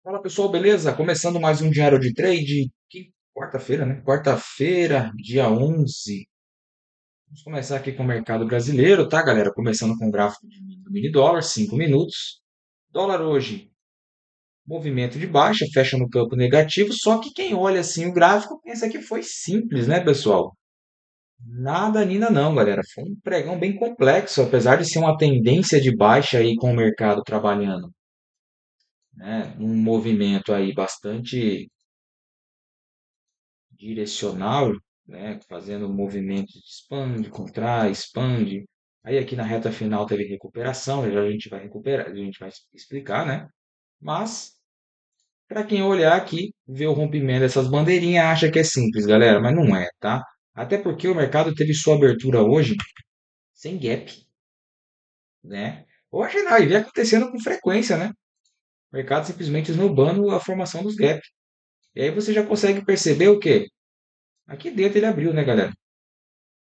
Fala pessoal, beleza? Começando mais um Diário de Trade. Quarta-feira, né? Quarta-feira, dia 11. Vamos começar aqui com o mercado brasileiro, tá, galera? Começando com o gráfico do mini dólar, 5 minutos. Dólar hoje, movimento de baixa, fecha no campo negativo. Só que quem olha assim o gráfico pensa que foi simples, né, pessoal? Nada, Nina, não, galera. Foi um pregão bem complexo, apesar de ser uma tendência de baixa aí com o mercado trabalhando, né? Um movimento aí bastante direcional, né, fazendo movimentos de expande, contrai, expande. Aí aqui na reta final teve recuperação, já a gente vai recuperar, a gente vai explicar, né? Mas para quem olhar aqui, ver o rompimento dessas bandeirinhas, acha que é simples, galera, mas não é, tá? Até porque o mercado teve sua abertura hoje sem gap, né? Hoje não, e vem acontecendo com frequência, né? O mercado simplesmente esnobando a formação dos gaps. E aí você já consegue perceber o quê? Aqui dentro ele abriu, né, galera?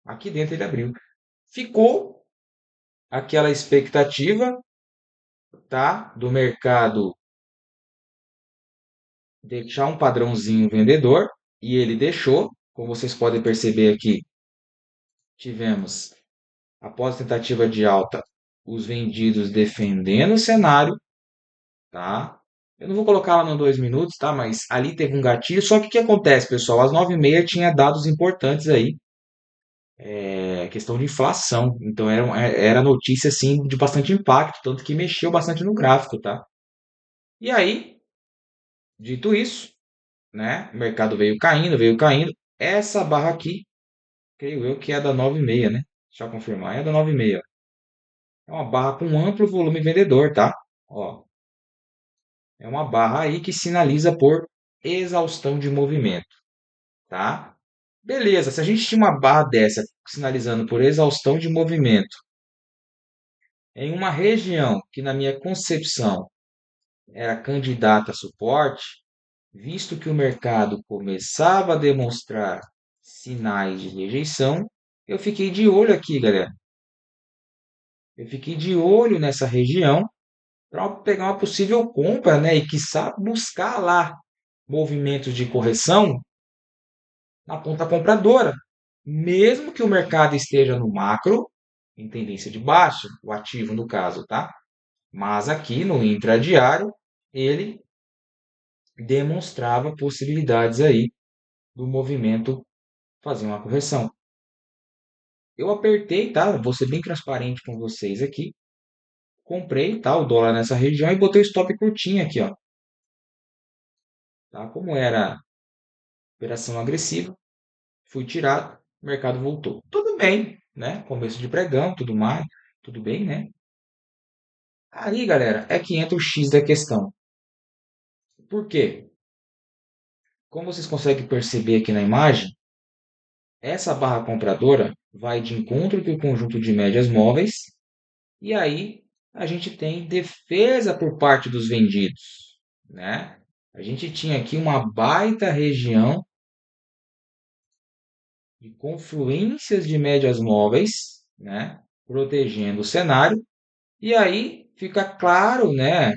Aqui dentro ele abriu. Ficou aquela expectativa, tá, do mercado deixar um padrãozinho vendedor e ele deixou. Como vocês podem perceber aqui, tivemos, após a tentativa de alta, os vendidos defendendo o cenário, tá? Eu não vou colocar lá no 2 minutos, tá? Mas ali teve um gatilho. Só que o que acontece, pessoal? Às 9h30 tinha dados importantes aí, questão de inflação. Então era notícia assim de bastante impacto, tanto que mexeu bastante no gráfico, tá? E aí, dito isso, né? O mercado veio caindo, veio caindo. Essa barra aqui, creio eu que é da 9,6, né? Deixa eu confirmar, é da 9,6. É uma barra com amplo volume vendedor, tá? Ó, é uma barra aí que sinaliza por exaustão de movimento, tá? Beleza, se a gente tinha uma barra dessa sinalizando por exaustão de movimento em uma região que na minha concepção era candidata a suporte, visto que o mercado começava a demonstrar sinais de rejeição, eu fiquei de olho aqui, galera. Eu fiquei de olho nessa região para pegar uma possível compra, né? E quiçá buscar lá movimentos de correção na ponta compradora. Mesmo que o mercado esteja no macro, em tendência de baixa, o ativo no caso, tá? Mas aqui no intradiário, ele demonstrava possibilidades aí do movimento fazer uma correção. Eu apertei, tá? Vou ser bem transparente com vocês aqui. Comprei, tá? O dólar nessa região e botei o stop curtinho aqui, ó. Tá? Como era operação agressiva, fui tirado, o mercado voltou. Tudo bem, né? Começo de pregão, tudo mais, tudo bem, né? Aí, galera, é que entra o X da questão. Por quê? Como vocês conseguem perceber aqui na imagem, essa barra compradora vai de encontro com o conjunto de médias móveis. E aí a gente tem defesa por parte dos vendidos, né? A gente tinha aqui uma baita região de confluências de médias móveis, né? Protegendo o cenário. E aí fica claro, né?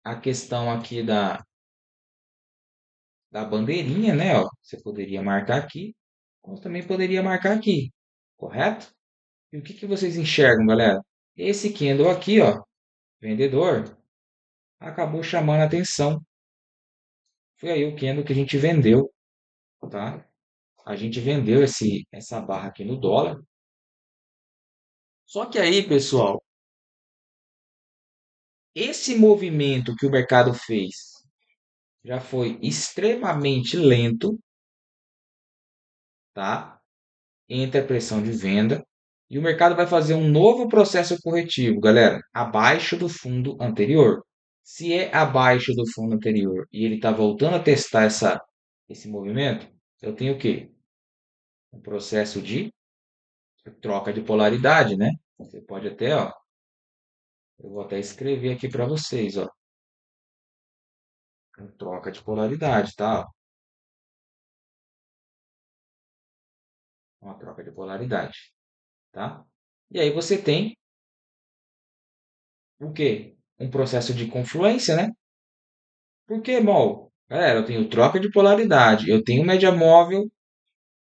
A questão aqui da bandeirinha, né? Ó, você poderia marcar aqui, como também poderia marcar aqui, correto? E o que que vocês enxergam, galera? Esse candle aqui, ó, vendedor, acabou chamando a atenção. Foi aí o candle que a gente vendeu, tá? A gente vendeu essa barra aqui no dólar. Só que aí, pessoal, esse movimento que o mercado fez já foi extremamente lento, tá? Entre a pressão de venda e o mercado vai fazer um novo processo corretivo, galera, abaixo do fundo anterior. Se é abaixo do fundo anterior e ele está voltando a testar esse movimento, eu tenho o quê? Um processo de troca de polaridade, né? Você pode até, ó, eu vou até escrever aqui para vocês, ó, troca de polaridade, tá? Uma troca de polaridade, tá? E aí você tem o quê? Um processo de confluência, né? Por que, MOL? Galera, eu tenho troca de polaridade, eu tenho média móvel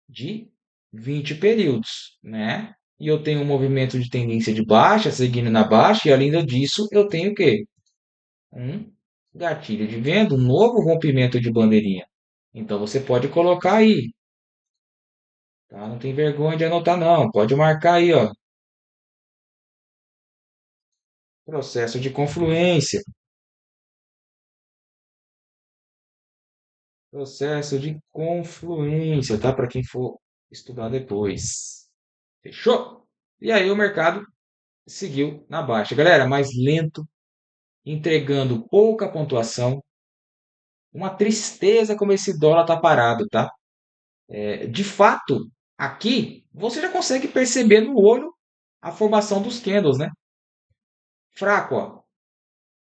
de 20 períodos, né? E eu tenho um movimento de tendência de baixa, seguindo na baixa, e além disso, eu tenho o quê? Um gatilho de venda, um novo rompimento de bandeirinha. Então você pode colocar aí, tá? Não tem vergonha de anotar não, pode marcar aí, ó. Processo de confluência, processo de confluência, tá? Para quem for estudar depois. Fechou? E aí o mercado seguiu na baixa. Galera, mais lento, entregando pouca pontuação. Uma tristeza como esse dólar tá parado, tá? De fato, aqui você já consegue perceber no olho a formação dos candles, né? Fraco, ó.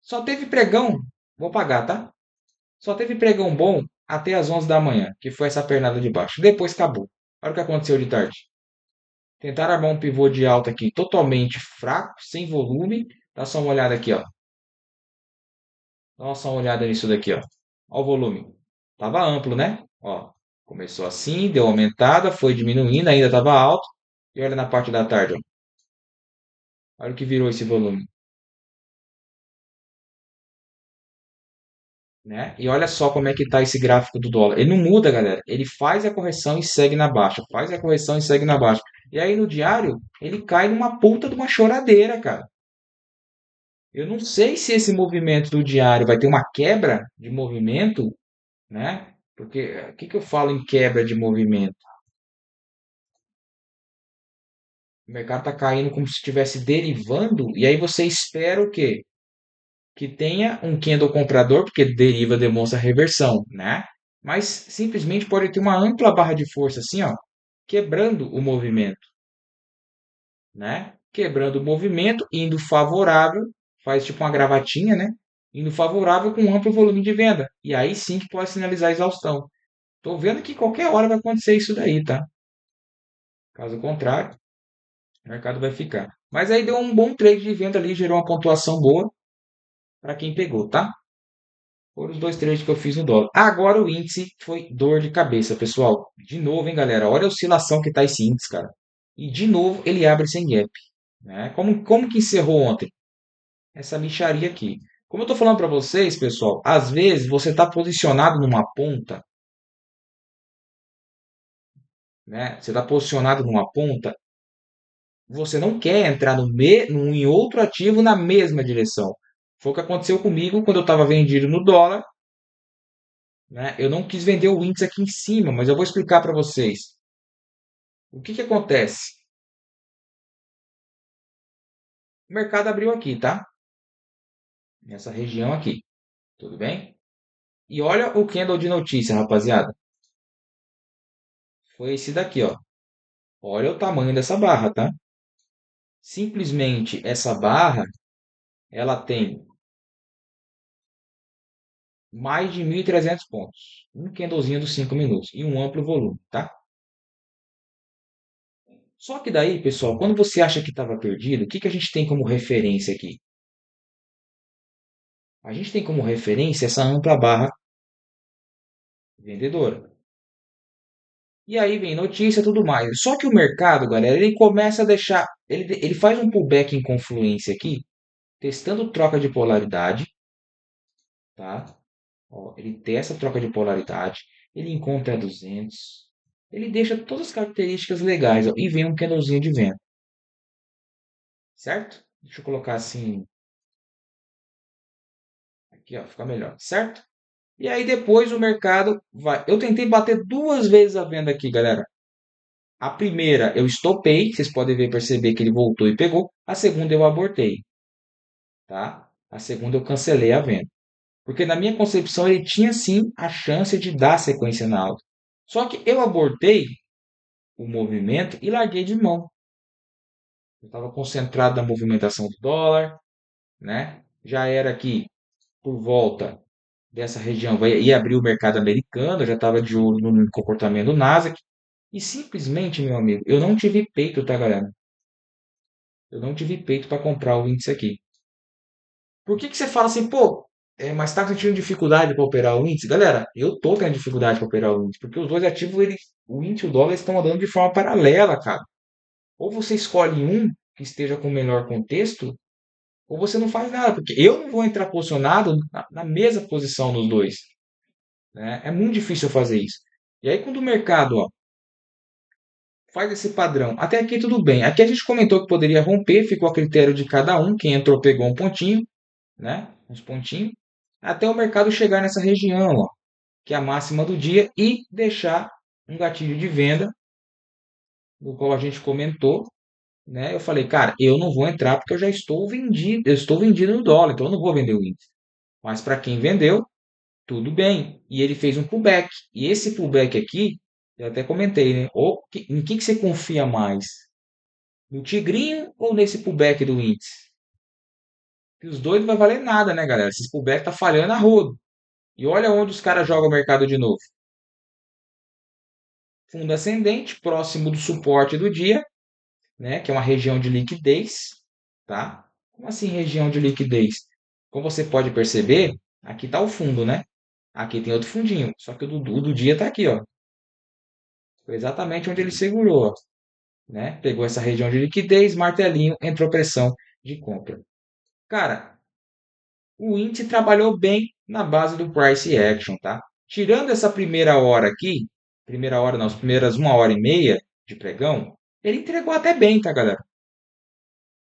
Só teve pregão, vou pagar, tá? Só teve pregão bom até as 11 da manhã, que foi essa pernada de baixo. Depois acabou. Olha o que aconteceu de tarde. Tentaram armar um pivô de alta aqui totalmente fraco, sem volume. Dá só uma olhada aqui, ó. Dá só uma olhada nisso daqui, ó. Olha o volume. Tava amplo, né? Ó, começou assim, deu aumentada, foi diminuindo, ainda estava alto. E olha na parte da tarde, ó. Olha o que virou esse volume, né? E olha só como é que tá esse gráfico do dólar. Ele não muda, galera. Ele faz a correção e segue na baixa, faz a correção e segue na baixa. E aí no diário, ele cai numa puta de uma choradeira, cara. Eu não sei se esse movimento do diário vai ter uma quebra de movimento, né? Porque o que que eu falo em quebra de movimento? O mercado está caindo como se estivesse derivando, e aí você espera o quê? Que tenha um candle comprador, porque deriva demonstra reversão, né? Mas simplesmente pode ter uma ampla barra de força assim, ó, quebrando o movimento, né? Quebrando o movimento, indo favorável, faz tipo uma gravatinha, né? Indo favorável com um amplo volume de venda. E aí sim que pode sinalizar exaustão. Tô vendo que qualquer hora vai acontecer isso daí, tá? Caso contrário, o mercado vai ficar. Mas aí deu um bom trade de venda ali, gerou uma pontuação boa para quem pegou, tá? Foram os dois trades que eu fiz no dólar. Agora o índice foi dor de cabeça, pessoal. De novo, hein, galera? Olha a oscilação que tá esse índice, cara. E de novo ele abre sem gap, né? Como que encerrou ontem? Essa mixaria aqui. Como eu tô falando para vocês, pessoal, às vezes você tá posicionado numa ponta, né? Você tá posicionado numa ponta, você não quer entrar em outro ativo na mesma direção. Foi o que aconteceu comigo quando eu estava vendido no dólar, né? Eu não quis vender o índice aqui em cima, mas eu vou explicar para vocês. O que que acontece? O mercado abriu aqui, tá? Nessa região aqui, tudo bem? E olha o candle de notícia, rapaziada. Foi esse daqui, ó. Olha o tamanho dessa barra, tá? Simplesmente essa barra, ela tem mais de 1.300 pontos. Um candlezinho dos 5 minutos e um amplo volume, tá? Só que daí, pessoal, quando você acha que estava perdido, o que que a gente tem como referência aqui? A gente tem como referência essa ampla barra vendedora. E aí vem notícia e tudo mais. Só que o mercado, galera, ele começa a deixar. Ele faz um pullback em confluência aqui, testando troca de polaridade, tá? Ó, ele testa a troca de polaridade, ele encontra 200, ele deixa todas as características legais, ó, e vem um candlezinho de venda, certo? Deixa eu colocar assim, aqui, ó, fica melhor, certo? E aí depois o mercado vai. Eu tentei bater duas vezes a venda aqui, galera. A primeira eu estopei, vocês podem ver, perceber que ele voltou e pegou. A segunda eu abortei, tá? A segunda eu cancelei a venda. Porque na minha concepção ele tinha sim a chance de dar sequência na alta. Só que eu abortei o movimento e larguei de mão. Eu estava concentrado na movimentação do dólar, né? Já era aqui por volta dessa região, ia abrir o mercado americano, eu já estava de olho no comportamento do Nasdaq. E simplesmente, meu amigo, eu não tive peito, tá, galera? Eu não tive peito para comprar o índice aqui. Por que que você fala assim, pô, mas está sentindo dificuldade para operar o índice? Galera, eu tô tendo dificuldade para operar o índice, porque os dois ativos, o índice e o dólar estão andando de forma paralela, cara. Ou você escolhe um que esteja com melhor contexto, ou você não faz nada, porque eu não vou entrar posicionado na mesma posição nos dois, né? É muito difícil eu fazer isso. E aí, quando o mercado, ó, faz esse padrão, até aqui tudo bem. Aqui a gente comentou que poderia romper, ficou a critério de cada um. Quem entrou pegou um pontinho, né? Uns pontinhos, até o mercado chegar nessa região, ó, que é a máxima do dia, e deixar um gatilho de venda, do qual a gente comentou, né? Eu falei, cara, eu não vou entrar porque eu estou vendido no dólar, então eu não vou vender o índice. Mas para quem vendeu, tudo bem. E ele fez um pullback. E esse pullback aqui, eu até comentei, né? Em que você confia mais? No tigrinho ou nesse pullback do índice? E os dois não vai valer nada, né, galera? Esse pullback tá falhando a rodo. E olha onde os caras jogam o mercado de novo. Fundo ascendente, próximo do suporte do dia, né? Que é uma região de liquidez, tá? Como assim região de liquidez? Como você pode perceber, aqui está o fundo, né? Aqui tem outro fundinho, só que o do dia está aqui, ó. Foi exatamente onde ele segurou, ó, né? Pegou essa região de liquidez, martelinho, entrou pressão de compra. Cara, o índice trabalhou bem na base do price action, tá? Tirando essa primeira hora aqui, primeira hora não, as primeiras 1 hora e meia de pregão, ele entregou até bem, tá, galera?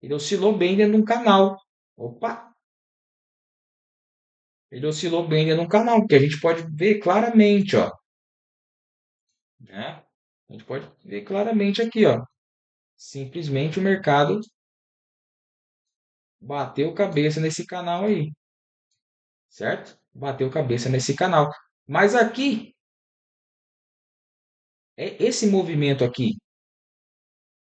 Ele oscilou bem dentro de um canal. Opa! Ele oscilou bem dentro de um canal, que a gente pode ver claramente, ó, né? A gente pode ver claramente aqui, ó. Simplesmente o mercado bateu cabeça nesse canal aí, certo? Bateu cabeça nesse canal. Mas aqui, é esse movimento aqui,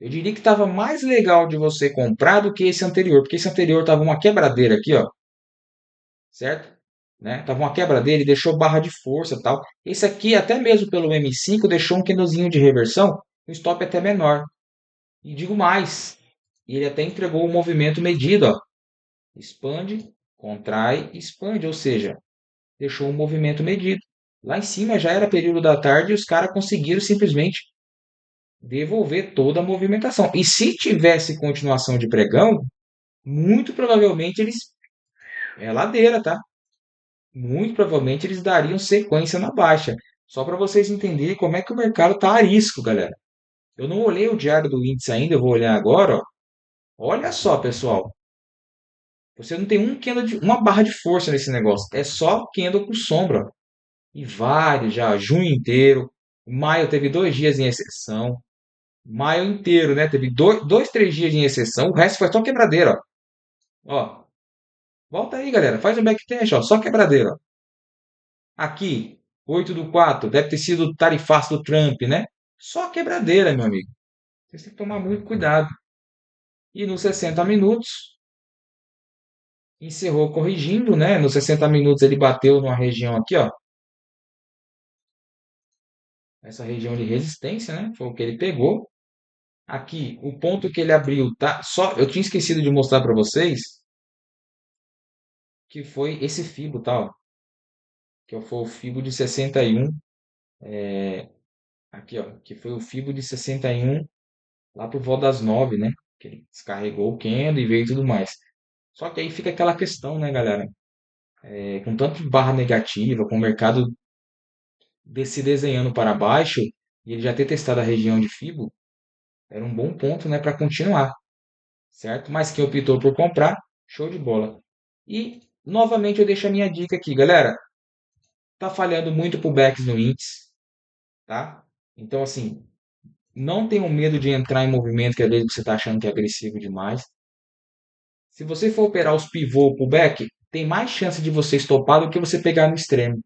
eu diria que estava mais legal de você comprar do que esse anterior, porque esse anterior estava uma quebradeira aqui, ó, certo? Né? Tava uma quebradeira e deixou barra de força e tal. Esse aqui, até mesmo pelo M5, deixou um candlezinho de reversão, um stop até menor. E digo mais, ele até entregou o movimento medido, ó. Expande, contrai, expande, ou seja, deixou um movimento medido. Lá em cima já era período da tarde e os caras conseguiram simplesmente devolver toda a movimentação. E se tivesse continuação de pregão, muito provavelmente eles. É ladeira, tá? Muito provavelmente eles dariam sequência na baixa. Só para vocês entenderem como é que o mercado está arisco, galera. Eu não olhei o diário do índice ainda, eu vou olhar agora, ó. Olha só, pessoal. Você não tem uma barra de força nesse negócio. É só candle com sombra, ó. E vários já, junho inteiro. Maio teve 2 dias em exceção. Maio inteiro, né? Teve 3 dias em exceção. O resto foi só quebradeira, ó. Ó, volta aí, galera. Faz um backtest, ó. Só quebradeira, ó. Aqui, 8/4, deve ter sido o tarifaço do Trump, né? Só quebradeira, meu amigo. Vocês têm que tomar muito cuidado. E nos 60 minutos, encerrou corrigindo, né? Nos 60 minutos ele bateu numa região aqui, ó. Essa região de resistência, né? Foi o que ele pegou. Aqui, o ponto que ele abriu, tá? Só, eu tinha esquecido de mostrar para vocês que foi esse fibo, tá? Ó, que foi o fibo de 61. Aqui, ó, que foi o fibo de 61 lá por volta das 9, né? Que ele descarregou o candle e veio e tudo mais. Só que aí fica aquela questão, né, galera? Com tanto barra negativa, com o mercado se desenhando para baixo, e ele já ter testado a região de Fibo, era um bom ponto, né, para continuar, certo? Mas quem optou por comprar, show de bola. E, novamente, eu deixo a minha dica aqui, galera. Tá falhando muito pullbacks no índice, tá? Então, assim, não tenham medo de entrar em movimento que às vezes você está achando que é agressivo demais. Se você for operar os pivô pullback, tem mais chance de você estopar do que você pegar no extremo.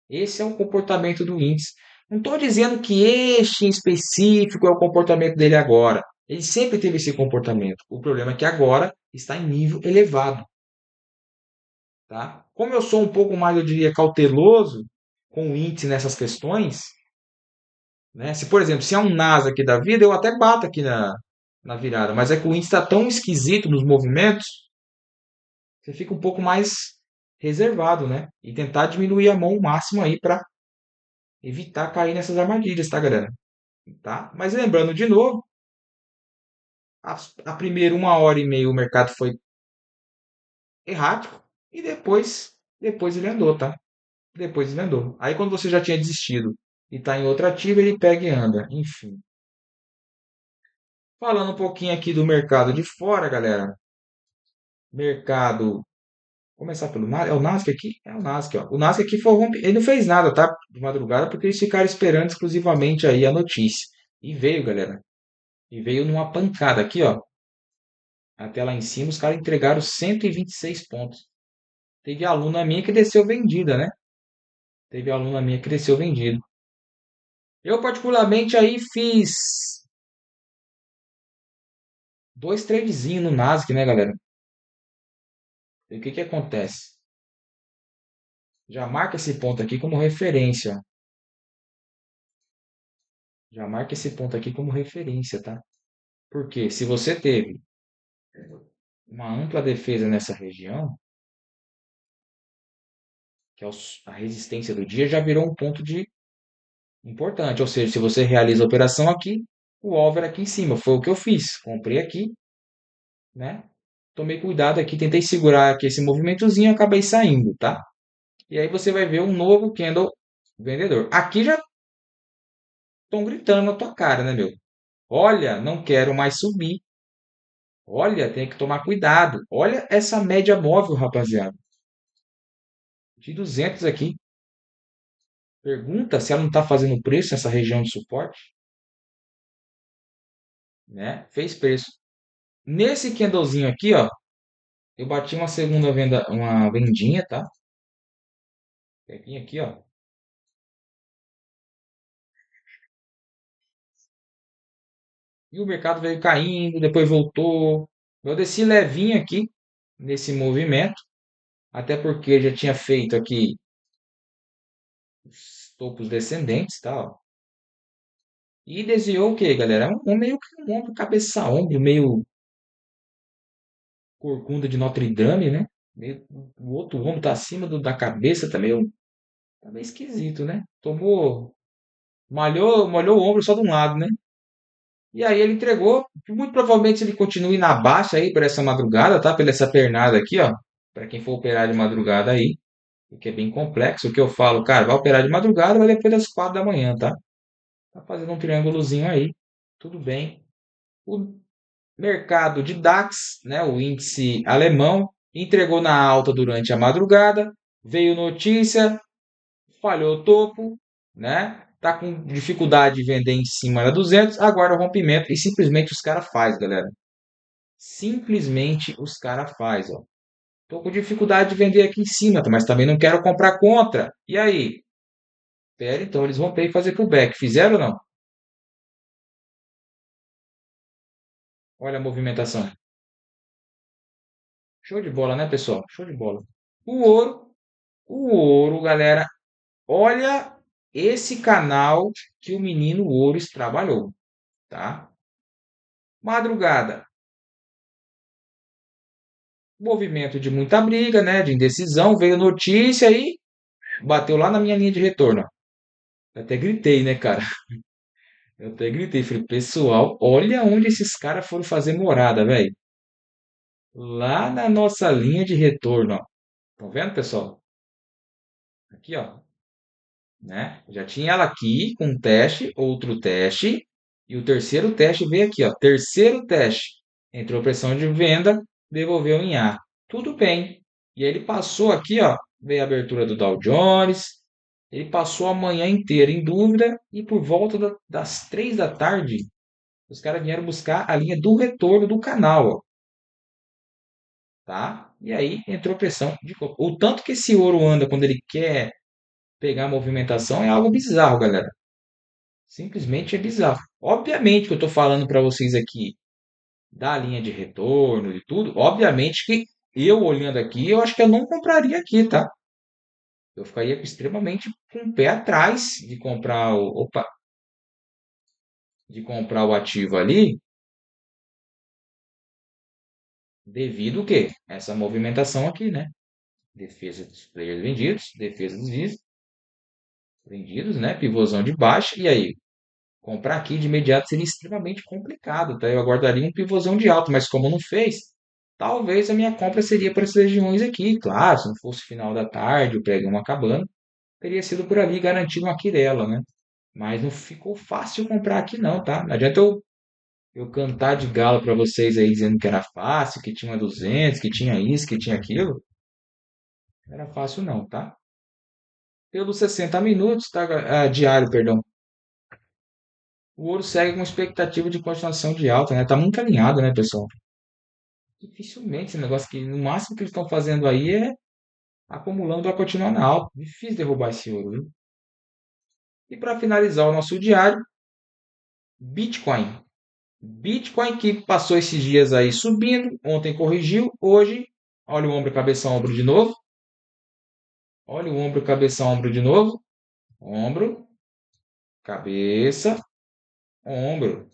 Esse é o comportamento do índice. Não estou dizendo que este em específico é o comportamento dele agora. Ele sempre teve esse comportamento. O problema é que agora está em nível elevado. Tá? Como eu sou um pouco mais, eu diria, cauteloso com o índice nessas questões, né? Se, por exemplo, se é um NASA aqui da vida, eu até bato aqui na virada. Mas é que o índice está tão esquisito nos movimentos, você fica um pouco mais reservado, né? E tentar diminuir a mão o máximo aí para evitar cair nessas armadilhas, tá, galera? Tá? Mas lembrando de novo, a primeira 1 hora e meia o mercado foi errático e depois ele andou, tá? Depois ele andou. Aí quando você já tinha desistido e está em outra ativa, ele pega e anda. Enfim. Falando um pouquinho aqui do mercado de fora, galera. Mercado. Começar pelo Nasdaq. É o Nasdaq aqui? É o Nasdaq, ó. O Nasdaq aqui foi ele não fez nada, tá? De madrugada, porque eles ficaram esperando exclusivamente aí a notícia. E veio, galera. E veio numa pancada aqui, ó. Até lá em cima, os caras entregaram 126 pontos. Teve aluna minha que desceu vendida, né? Teve aluna minha que desceu vendida. Eu, particularmente, aí fiz dois tradezinhos no Nasdaq, né, galera? E o que que acontece? Já marca esse ponto aqui como referência. Já marca esse ponto aqui como referência, tá? Porque se você teve uma ampla defesa nessa região, que é a resistência do dia, já virou um ponto de importante. Ou seja, se você realiza a operação aqui, o over aqui em cima. Foi o que eu fiz. Comprei aqui, né? Tomei cuidado aqui, tentei segurar aqui esse movimentozinho e acabei saindo, tá? E aí você vai ver um novo candle vendedor. Aqui já estão gritando na tua cara, né, meu? Olha, não quero mais subir. Olha, tem que tomar cuidado. Olha essa média móvel, rapaziada. De 200 aqui. Pergunta se ela não está fazendo preço nessa região de suporte, né? Fez preço. Nesse candlezinho aqui, ó, eu bati uma segunda venda, uma vendinha, tá? Aqui, ó. E o mercado veio caindo, depois voltou. Eu desci levinho aqui nesse movimento, até porque já tinha feito aqui os topos descendentes, tá? Ó. E desenhou o que, galera? Meio que um ombro, cabeça a ombro, meio corcunda de Notre Dame, né? O outro ombro tá acima da cabeça, tá meio esquisito, né? Molhou o ombro só de um lado, né? E aí ele entregou, muito provavelmente ele continue na baixa aí por essa madrugada, tá? Pela essa pernada aqui, ó. Para quem for operar de madrugada aí, porque é bem complexo. O que eu falo, cara, vai operar de madrugada, vai depois das 4 da manhã, tá? Tá fazendo um triângulozinho aí, tudo bem. O mercado de DAX, né, o índice alemão, entregou na alta durante a madrugada, veio notícia, falhou o topo, né? Tá com dificuldade de vender em cima da 200, agora o rompimento e simplesmente os caras faz, galera. Simplesmente os caras faz, ó. Tô com dificuldade de vender aqui em cima, mas também não quero comprar contra. E aí? Pera, então eles vão ter que fazer pullback. Fizeram ou não? Olha a movimentação. Show de bola, né, pessoal? Show de bola. O ouro, o ouro, galera. Olha esse canal que o menino Ouros trabalhou, tá? Madrugada. Movimento de muita briga, né? De indecisão. Veio notícia aí, bateu lá na minha linha de retorno. Eu até gritei, né, cara? Eu até gritei. Falei, pessoal, olha onde esses caras foram fazer morada, velho. Lá na nossa linha de retorno, ó. Estão vendo, pessoal? Aqui, ó. Né? Já tinha ela aqui com um teste, outro teste. E o terceiro teste veio aqui, ó. Terceiro teste. Entrou pressão de venda, devolveu em A. Tudo bem. E aí ele passou aqui, ó. Veio a abertura do Dow Jones. Ele passou a manhã inteira em dúvida. E por volta das 3 da tarde, os caras vieram buscar a linha do retorno do canal, ó. Tá? E aí entrou pressão de compra. O tanto que esse ouro anda quando ele quer pegar a movimentação é algo bizarro, galera. Simplesmente é bizarro. Obviamente que eu estou falando para vocês aqui da linha de retorno e tudo. Obviamente que eu olhando aqui, eu acho que eu não compraria aqui, tá? Eu ficaria extremamente com o pé atrás de comprar de comprar o ativo ali, devido o quê? Essa movimentação aqui, né? defesa dos players vendidos, defesa dos vendidos, né? Pivôzão de baixo. E aí, comprar aqui de imediato seria extremamente complicado, tá? Eu aguardaria um pivôzão de alto, mas como não fez, talvez a minha compra seria para essas regiões aqui. Claro, se não fosse final da tarde, o pregão acabando, teria sido por ali garantido uma quirela, né? Mas não ficou fácil comprar aqui não, tá? Não adianta eu cantar de galo para vocês aí dizendo que era fácil, que tinha 200, que tinha isso, que tinha aquilo. Não era fácil não, tá? Pelos 60 minutos, tá? Diário, perdão. O ouro segue com expectativa de continuação de alta, né? Tá muito alinhado, né, pessoal? Dificilmente esse negócio que no máximo que eles estão fazendo aí é acumulando para continuar na alta. Difícil derrubar esse ouro, viu? E para finalizar o nosso diário, Bitcoin. Bitcoin que passou esses dias aí subindo, ontem corrigiu, hoje, olha o ombro, cabeça, ombro de novo. Olha o ombro, cabeça, ombro de novo. Ombro, cabeça, ombro.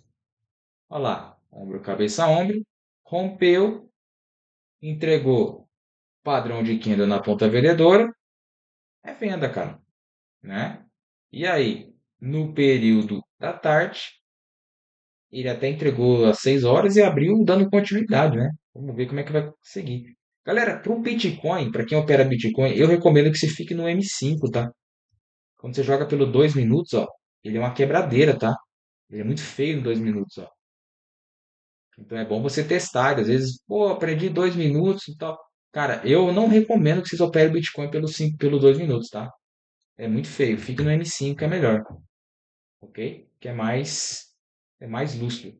Olha lá, ombro, cabeça, ombro. Rompeu, entregou padrão de queda na ponta vendedora. É venda, cara, né? E aí, no período da tarde, ele até entregou às 6 horas e abriu dando continuidade, né? Vamos ver como é que vai seguir. Galera, para o Bitcoin, para quem opera Bitcoin, eu recomendo que você fique no M5, tá? Quando você joga pelo 2 minutos, ó, ele é uma quebradeira, tá? Ele é muito feio em 2 minutos, ó. Então é bom você testar. Às vezes, pô, aprendi 2 minutos e tal. Cara, eu não recomendo que vocês operem Bitcoin pelo 2 minutos, tá? É muito feio. Fique no M5 que é melhor, ok? Que é mais lúcido.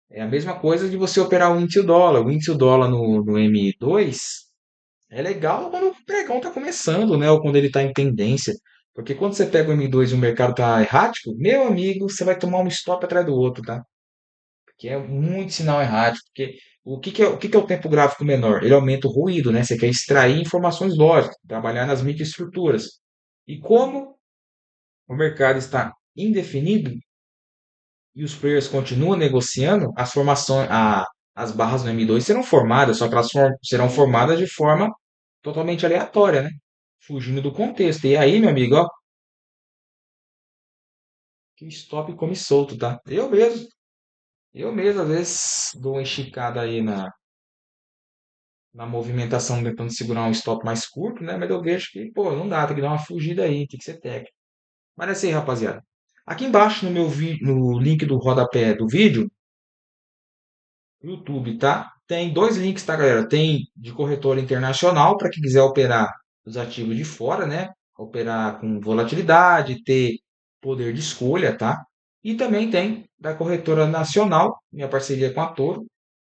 É a mesma coisa de você operar o índice dólar. O índice dólar no M2 é legal quando o pregão está começando, né? Ou quando ele está em tendência. Porque quando você pega o M2 e o mercado está errático, meu amigo, você vai tomar um stop atrás do outro, tá? Porque é muito sinal errático. Porque o que é o tempo gráfico menor? Ele aumenta o ruído, né? Você quer extrair informações lógicas, trabalhar nas microestruturas. E como o mercado está indefinido, e os players continuam negociando, as barras no M2 serão formadas, só que elas serão formadas de forma totalmente aleatória, né? Fugindo do contexto. E aí, meu amigo, ó, que stop come solto, tá? Eu mesmo, às vezes, dou uma esticada aí na movimentação, tentando segurar um stop mais curto, né? Mas eu vejo que, pô, não dá, tem que dar uma fugida aí, tem que ser técnico. Mas é assim, rapaziada. Aqui embaixo no link do rodapé do vídeo, YouTube, tá? Tem dois links, tá, galera? Tem de corretora internacional para quem quiser operar os ativos de fora, né? Operar com volatilidade, ter poder de escolha, tá? E também tem da corretora nacional, minha parceria com a Toro.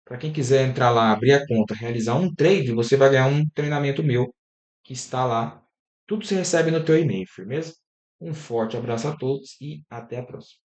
Para quem quiser entrar lá, abrir a conta, realizar um trade, você vai ganhar um treinamento meu que está lá. Tudo você recebe no teu e-mail, firmeza? Um forte abraço a todos e até a próxima.